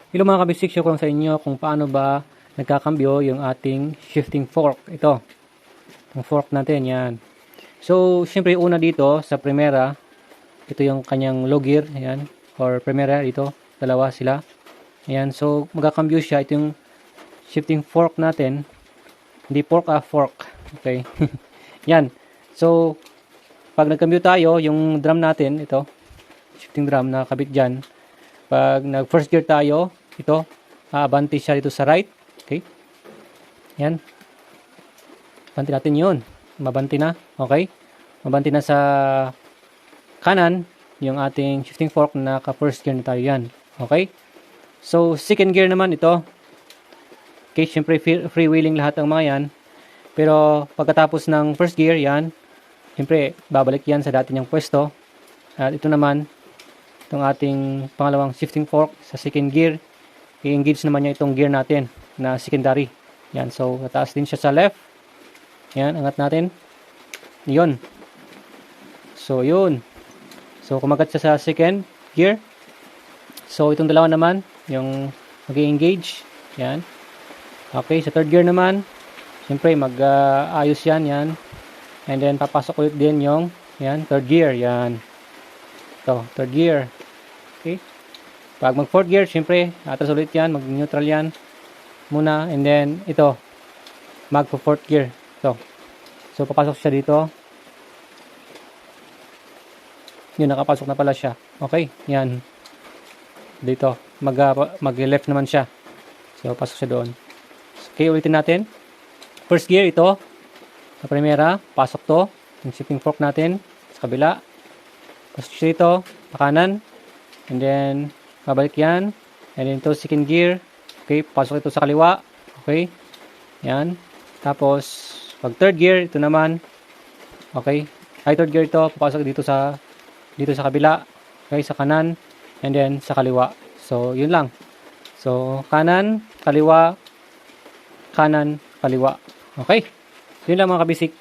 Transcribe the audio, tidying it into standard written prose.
Hello mga kabisik, show ko lang sa inyo kung paano ba nagkakambyo yung ating shifting fork. Ito, yung fork natin, yan. So, syempre una dito sa Primera, ito yung kanyang low gear, yan, or Primera dito, dalawa sila. Ayan, so magkakambyo siya, ito yung shifting fork natin. Hindi fork, fork. Okay. Yan. So, pag nagkambyo tayo, yung drum natin, ito, shifting drum na kabit dyan, pag nag first gear tayo, ito, abanti siya dito sa right. Okay. Yan. Abanti natin yun. Mabanti na. Okay. Mabanti na sa kanan, yung ating shifting fork na ka first gear na tayo yan. Okay. So, second gear naman ito. Okay, syempre freewheeling lahat ng mga yan. Pero pagkatapos ng first gear, yan, syempre babalik yan sa dati niyang pwesto. At ito naman, itong ating pangalawang shifting fork sa second gear, i-engage naman niya itong gear natin na secondary. Yan, so tataas din siya sa left. Yan, angat natin. Yun. So, yun. So, kumagat siya sa second gear. So, itong dalawa naman, yung mag-engage. Yan. Okay, sa third gear naman, siyempre mag-ayos yan. And then, papasok ulit din yung, yan, third gear. Yan. Ito, third gear. Okay. Pag mag fourth gear, syempre, atras ulit yan, mag-neutral yan muna. And then, ito, mag fourth gear. Ito. So, papasok siya dito. Yun, nakapasok na pala siya. Okay, yan. Dito, mag-left naman siya. So, pasok siya doon. Okay, ulitin natin. First gear, ito. Sa Primera, pasok to. Yung shifting fork natin, sa kabila. Pasok siya dito, sa kanan. And then, babalik yan. And then, ito, second gear. Okay, pasok ito sa kaliwa. Okay, yan. Tapos, pag third gear, ito naman. Okay, third gear ito, papasok dito sa kabila. Okay, sa kanan. And then, sa kaliwa. So, yun lang. So, kanan, kaliwa, kanan, kaliwa. Okay, yun lang mga kabisik.